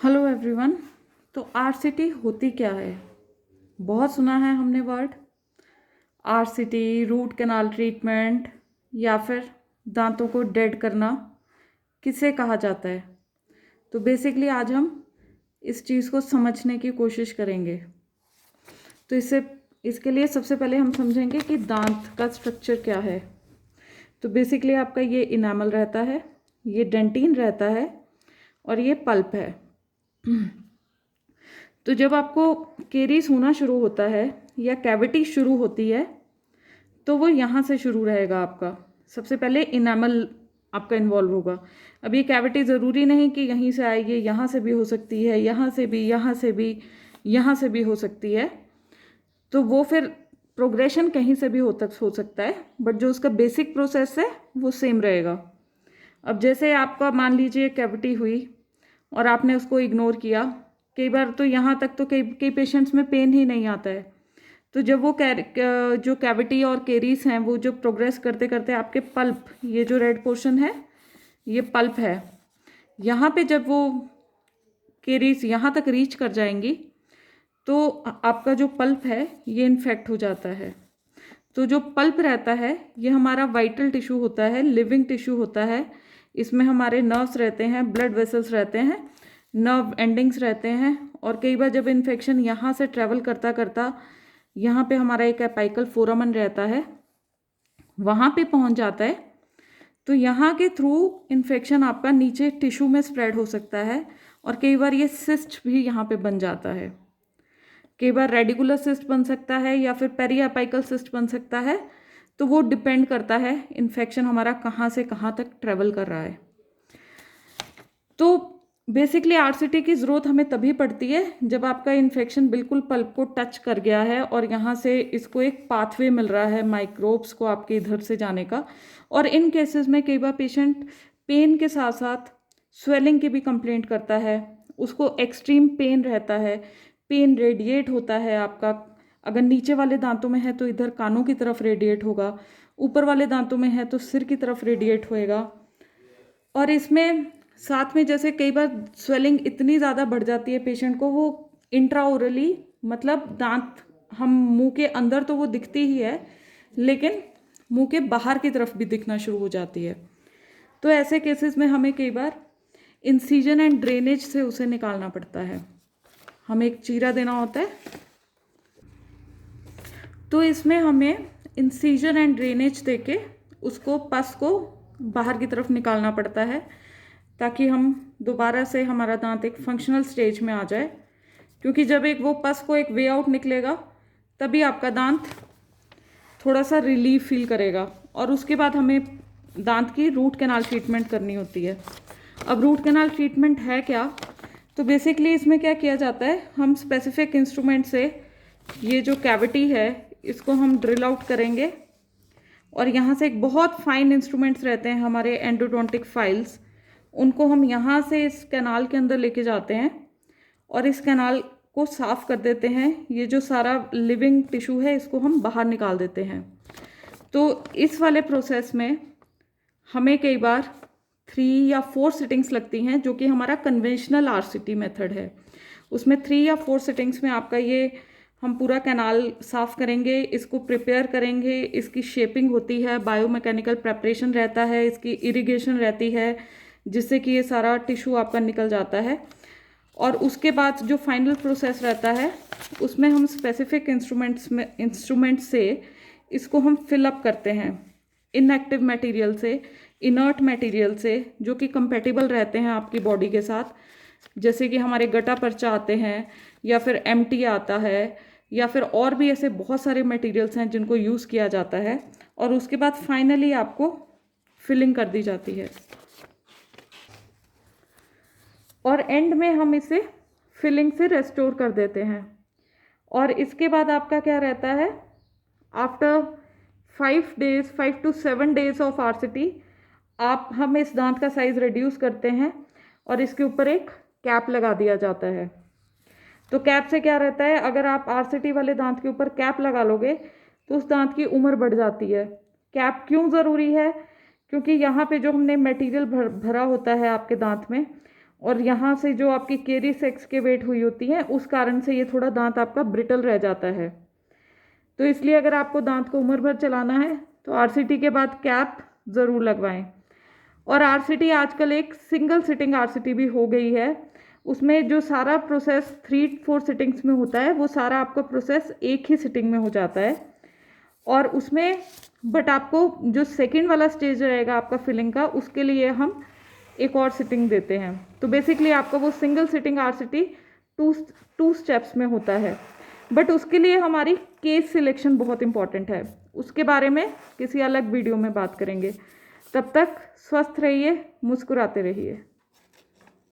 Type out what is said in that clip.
Hello everyone. तो RCT होती क्या है? बहुत सुना है हमने word RCT, root canal treatment या फिर दांतों को डेड करना किसे कहा जाता है। तो बेसिकली आज हम इस चीज़ को समझने की कोशिश करेंगे। तो इसके लिए सबसे पहले हम समझेंगे कि दांत का स्ट्रक्चर क्या है। तो बेसिकली आपका ये इनामल रहता है, ये डेंटिन रहता है और ये पल्प है। तो जब आपको केरीज होना शुरू होता है या कैविटी शुरू होती है तो वो यहाँ से शुरू रहेगा। आपका सबसे पहले इनामल आपका इन्वॉल्व होगा। अब ये कैविटी ज़रूरी नहीं कि यहीं से आएगी, यहाँ से भी हो सकती है, यहाँ से भी, यहाँ से भी, यहाँ से भी हो सकती है। तो वो फिर प्रोग्रेशन कहीं से भी हो सकता है, बट जो उसका बेसिक प्रोसेस है वो सेम रहेगा। अब जैसे आपका मान लीजिए कैविटी हुई और आपने उसको इग्नोर किया, कई बार तो यहाँ तक तो कई पेशेंट्स में पेन ही नहीं आता है। तो जब वो जो कैविटी और केरीज हैं वो जो प्रोग्रेस करते करते आपके पल्प, ये जो रेड पोर्शन है ये पल्प है, यहाँ पे जब वो केरीज यहाँ तक रीच कर जाएंगी तो आपका जो पल्प है ये इन्फेक्ट हो जाता है। तो जो पल्प रहता है ये हमारा वाइटल टिश्यू होता है, लिविंग टिश्यू होता है। इसमें हमारे नर्व्स रहते हैं, ब्लड वेसल्स रहते हैं, नर्व एंडिंग्स रहते हैं। और कई बार जब इन्फेक्शन यहाँ से ट्रेवल करता करता यहाँ पे हमारा एक एपाइकल फोरामन रहता है, वहाँ पे पहुँच जाता है, तो यहाँ के थ्रू इन्फेक्शन आपका नीचे टिश्यू में स्प्रेड हो सकता है। और कई बार ये सिस्ट भी यहाँ पे बन जाता है। कई बार रेडिकुलर सिस्ट बन सकता है या फिर पेरीएपाइकल सिस्ट बन सकता है। तो वो डिपेंड करता है इन्फेक्शन हमारा कहाँ से कहाँ तक ट्रेवल कर रहा है। तो बेसिकली आरसीटी की ज़रूरत हमें तभी पड़ती है जब आपका इन्फेक्शन बिल्कुल पल्प को टच कर गया है और यहाँ से इसको एक पाथवे मिल रहा है माइक्रोब्स को आपके इधर से जाने का। और इन केसेस में कई बार पेशेंट पेन के साथ साथ स्वेलिंग की भी कंप्लेंट करता है, उसको एक्सट्रीम पेन रहता है, पेन रेडिएट होता है आपका। अगर नीचे वाले दांतों में है तो इधर कानों की तरफ रेडिएट होगा, ऊपर वाले दांतों में है तो सिर की तरफ रेडिएट होएगा। और इसमें साथ में जैसे कई बार स्वेलिंग इतनी ज़्यादा बढ़ जाती है पेशेंट को, वो इंट्राओरली, मतलब दांत हम मुंह के अंदर तो वो दिखती ही है लेकिन मुंह के बाहर की तरफ भी दिखना शुरू हो जाती है। तो ऐसे केसेस में हमें कई बार इंसीजन एंड ड्रेनेज से उसे निकालना पड़ता है, हमें एक चीरा देना होता है। तो इसमें हमें इंसीजन एंड ड्रेनेज देके उसको पस को बाहर की तरफ निकालना पड़ता है ताकि हम दोबारा से हमारा दांत एक फंक्शनल स्टेज में आ जाए। क्योंकि जब एक वो पस को एक वे आउट निकलेगा तभी आपका दांत थोड़ा सा रिलीफ फील करेगा। और उसके बाद हमें दांत की रूट कैनाल ट्रीटमेंट करनी होती है। अब रूट कैनाल ट्रीटमेंट है क्या? तो बेसिकली इसमें क्या किया जाता है, हम स्पेसिफिक इंस्ट्रूमेंट से ये जो कैविटी है इसको हम ड्रिल आउट करेंगे। और यहाँ से एक बहुत फाइन इंस्ट्रूमेंट्स रहते हैं हमारे एंडोडोंटिक फाइल्स, उनको हम यहाँ से इस कैनाल के अंदर लेके जाते हैं और इस कैनाल को साफ कर देते हैं। ये जो सारा लिविंग टिश्यू है इसको हम बाहर निकाल देते हैं। तो इस वाले प्रोसेस में हमें कई बार 3 या 4 सिटिंग्स लगती हैं, जो कि हमारा कन्वेंशनल आरसीटी मेथड है। उसमें 3 या 4 सिटिंग्स में आपका ये हम पूरा कैनाल साफ करेंगे, इसको प्रिपेयर करेंगे, इसकी शेपिंग होती है, बायोमैकेनिकल प्रेपरेशन रहता है, इसकी इरिगेशन रहती है जिससे कि ये सारा टिश्यू आपका निकल जाता है। और उसके बाद जो फाइनल प्रोसेस रहता है उसमें हम स्पेसिफिक इंस्ट्रूमेंट से इसको हम फिलअप करते हैं इनएक्टिव मटेरियल से, इनर्ट मटेरियल से, जो कि कंपेटिबल रहते हैं आपकी बॉडी के साथ। जैसे कि हमारे गटा पर्चा आते हैं या फिर एमटी आता है या फिर और भी ऐसे बहुत सारे मटेरियल्स हैं जिनको यूज़ किया जाता है। और उसके बाद फाइनली आपको फिलिंग कर दी जाती है और एंड में हम इसे फिलिंग से रेस्टोर कर देते हैं। और इसके बाद आपका क्या रहता है, after 5 to 7 days of RCT हम इस दांत का साइज रिड्यूस करते हैं और इसके ऊपर एक कैप लगा दिया जाता है। तो कैप से क्या रहता है, अगर आप आरसीटी वाले दांत के ऊपर कैप लगा लोगे तो उस दांत की उम्र बढ़ जाती है। कैप क्यों ज़रूरी है? क्योंकि यहाँ पे जो हमने मटेरियल भरा होता है आपके दांत में, और यहाँ से जो आपकी केरीस एक्सकेवेट हुई होती है उस कारण से ये थोड़ा दांत आपका ब्रिटल रह जाता है। तो इसलिए अगर आपको दांत को उम्र भर चलाना है तो आरसीटी के बाद कैप ज़रूर लगवाएं। और आरसीटी आजकल एक सिंगल सिटिंग आरसीटी भी हो गई है, उसमें जो सारा प्रोसेस 3-4 सिटिंग्स में होता है वो सारा आपका प्रोसेस एक ही सिटिंग में हो जाता है। और उसमें बट आपको जो सेकंड वाला स्टेज रहेगा आपका फिलिंग का, उसके लिए हम एक और सिटिंग देते हैं। तो बेसिकली आपका वो single sitting RCT two steps में होता है। बट उसके लिए हमारी केस सिलेक्शन बहुत इंपॉर्टेंट है, उसके बारे में किसी अलग वीडियो में बात करेंगे। तब तक स्वस्थ रहिए, मुस्कुराते रहिए।